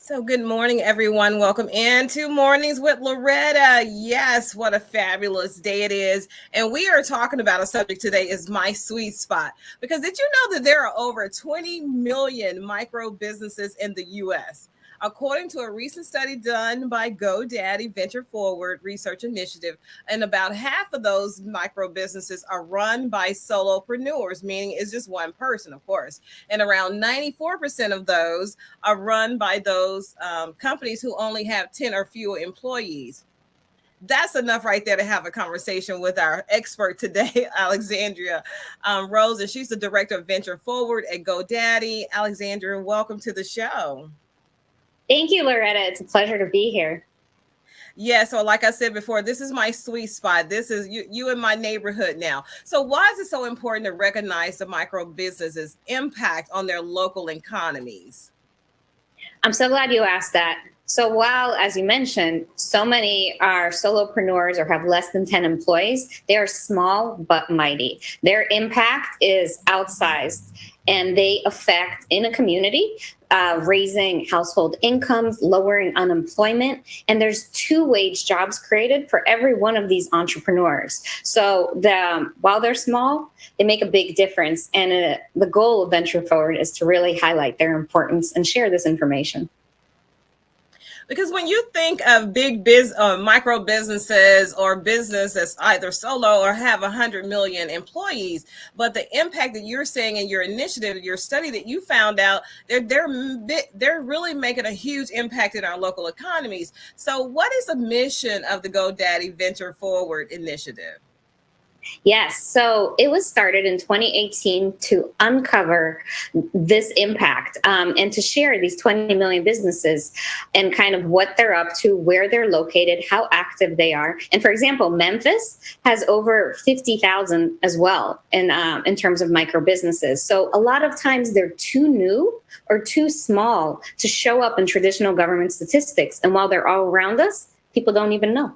So, good morning, everyone. Welcome into Mornings with Loretta. Yes, what a fabulous day it is. And we are talking about a subject today is my sweet spot. Because did you know that there are over 20 million micro businesses in the US? According to a recent study done by GoDaddy Venture Forward Research Initiative, and about half of those micro businesses are run by solopreneurs, meaning it's just one person, of course. And around 94% of those are run by those companies who only have 10 or fewer employees. That's enough right there to have a conversation with our expert today, Alexandra Rosen. She's the director of Venture Forward at GoDaddy. Alexandra, welcome to the show. Thank you, Loretta. It's a pleasure to be here. Yeah, so like I said before, this is my sweet spot. This is you in my neighborhood now. So why is it so important to recognize the micro businesses' impact on their local economies? I'm so glad you asked that. So while, as you mentioned, so many are solopreneurs or have less than 10 employees, they are small but mighty. Their impact is outsized and they affect in a community, raising household incomes, lowering unemployment. And there's two-wage jobs created for every one of these entrepreneurs. So while they're small, they make a big difference. And the goal of Venture Forward is to really highlight their importance and share this information. Because when you think of micro businesses or business that's either solo or have 100 million employees, but the impact that you're seeing in your initiative, your study that you found out, they're really making a huge impact in our local economies. So, what is the mission of the GoDaddy Venture Forward initiative? Yes. So it was started in 2018 to uncover this impact and to share these 20 million businesses and kind of what they're up to, where they're located, how active they are. And for example, Memphis has over 50,000 as well in terms of micro businesses. So a lot of times they're too new or too small to show up in traditional government statistics. And while they're all around us, people don't even know.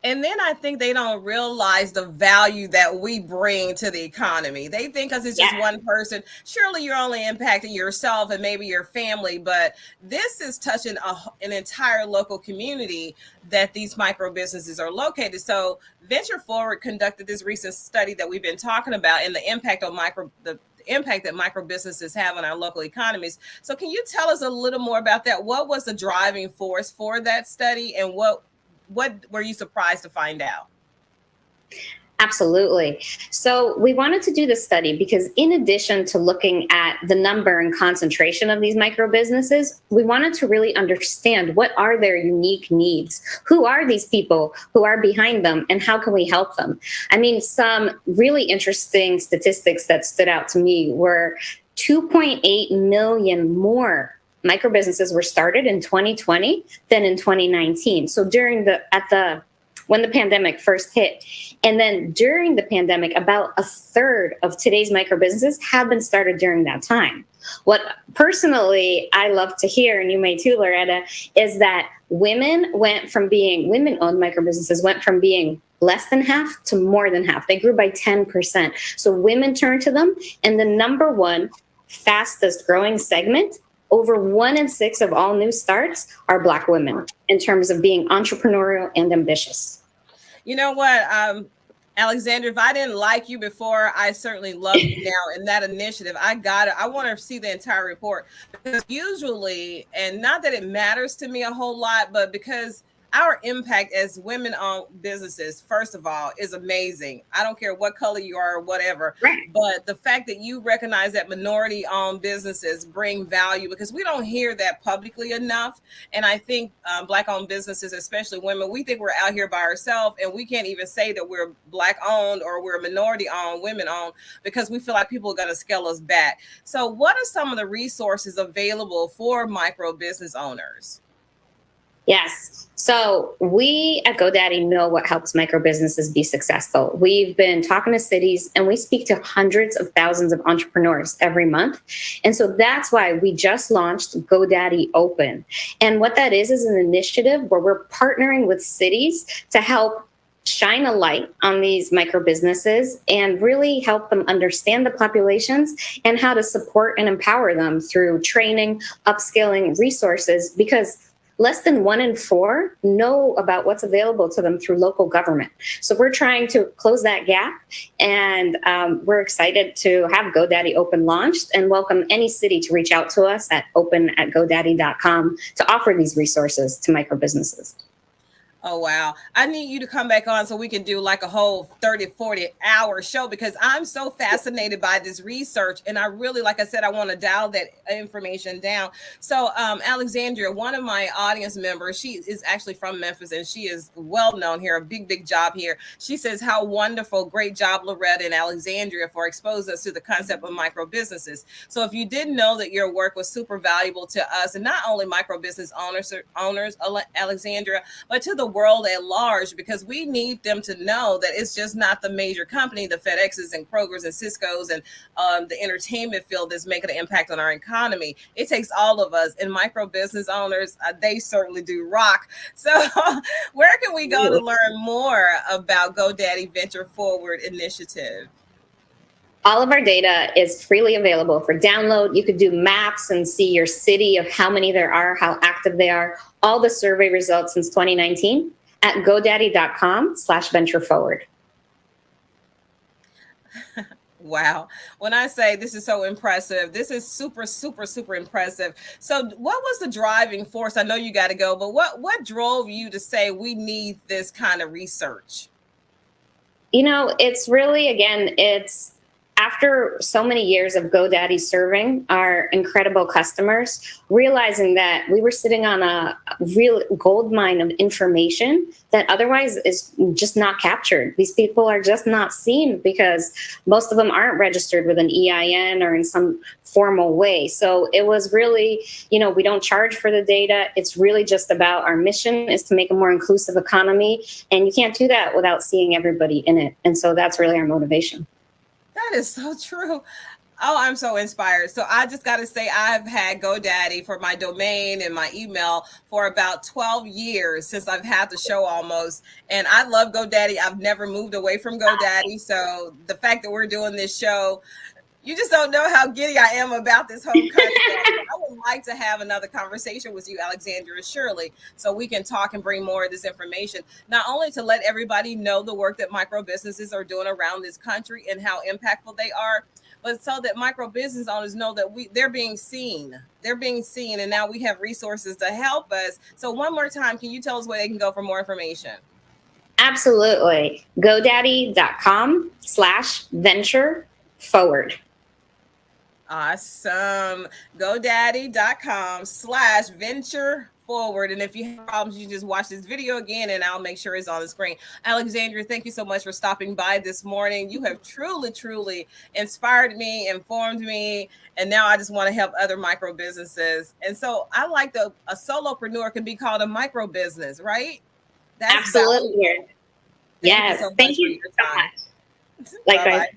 And then I think they don't realize the value that we bring to the economy. They think because it's just one person, surely you're only impacting yourself and maybe your family, but this is touching an entire local community that these micro businesses are located. So Venture Forward conducted this recent study that we've been talking about and the impact on the impact that micro businesses have on our local economies. So can you tell us a little more about that? What was the driving force for that study and what were you surprised to find out? Absolutely. So we wanted to do this study because in addition to looking at the number and concentration of these micro businesses, we wanted to really understand what are their unique needs? Who are these people who are behind them and how can we help them? I mean, some really interesting statistics that stood out to me were 2.8 million more micro businesses were started in 2020 than in 2019. So when the pandemic first hit, and then during the pandemic, about a third of today's micro businesses have been started during that time. What personally I love to hear, and you may too, Loretta, is that women-owned micro businesses went from being less than half to more than half. They grew by 10%. So women turned to them, and the number one fastest growing segment, over 1 in 6 of all new starts are Black women in terms of being entrepreneurial and ambitious. You know what, Alexandra, if I didn't like you before, I certainly love you now in that initiative. I got it. I want to see the entire report because usually, and not that it matters to me a whole lot, but because our impact as women-owned businesses, first of all, is amazing. I don't care what color you are or whatever, right. But the fact that you recognize that minority-owned businesses bring value because we don't hear that publicly enough. And I think Black-owned businesses, especially women, we think we're out here by ourselves and we can't even say that we're Black-owned or we're minority-owned, women-owned, because we feel like people are going to scale us back. So what are some of the resources available for micro business owners? Yes. So we at GoDaddy know what helps micro businesses be successful. We've been talking to cities and we speak to hundreds of thousands of entrepreneurs every month. And so that's why we just launched GoDaddy Open. And what that is an initiative where we're partnering with cities to help shine a light on these micro businesses and really help them understand the populations and how to support and empower them through training, upskilling, resources, because less than 1 in 4 know about what's available to them through local government. So we're trying to close that gap, and we're excited to have GoDaddy Open launched and welcome any city to reach out to us at open@godaddy.com to offer these resources to micro businesses. Oh, wow. I need you to come back on so we can do like a whole 30, 40-hour show, because I'm so fascinated by this research. And I really, like I said, I want to dial that information down. So Alexandra, one of my audience members, she is actually from Memphis, and she is well known here, a big, big job here. She says, how wonderful, great job, Loretta and Alexandria, for exposing us to the concept of micro businesses. So if you didn't know that your work was super valuable to us, and not only micro business owners, Alexandra, but to the world at large, because we need them to know that it's just not the major company, the FedExes and Krogers and Cisco's and the entertainment field that's making an impact on our economy. It takes all of us, and micro business owners, they certainly do rock. So where can we go to learn more about GoDaddy Venture Forward initiative? All of our data is freely available for download. You could do maps and see your city of how many there are, how active they are, all the survey results since 2019 at godaddy.com/ventureforward. Wow. When I say this is so impressive, this is super, super, super impressive. So what was the driving force? I know you got to go, but what drove you to say we need this kind of research? You know, it's really, again, it's after so many years of GoDaddy serving our incredible customers, realizing that we were sitting on a real gold mine of information that otherwise is just not captured. These people are just not seen because most of them aren't registered with an EIN or in some formal way. So it was really, you know, we don't charge for the data. It's really just about our mission is to make a more inclusive economy. And you can't do that without seeing everybody in it. And so that's really our motivation. That is so true. Oh, I'm so inspired. So I just got to say, I've had GoDaddy for my domain and my email for about 12 years since I've had the show almost. And I love GoDaddy. I've never moved away from GoDaddy. So the fact that we're doing this show, you just don't know how giddy I am about this whole country. I would like to have another conversation with you, Alexandra, surely, so we can talk and bring more of this information, not only to let everybody know the work that micro businesses are doing around this country and how impactful they are, but so that micro business owners know that they're being seen. They're being seen, and now we have resources to help us. So one more time, can you tell us where they can go for more information? Absolutely. GoDaddy.com/venture-forward. Awesome. GoDaddy.com/venture forward. And if you have problems, you can just watch this video again and I'll make sure it's on the screen. Alexandra, thank you so much for stopping by this morning. You have truly, truly inspired me, informed me, and now I just want to help other micro businesses. And so I like a solopreneur can be called a micro business, right? That's absolutely. Yes. Thank you so much. Likewise.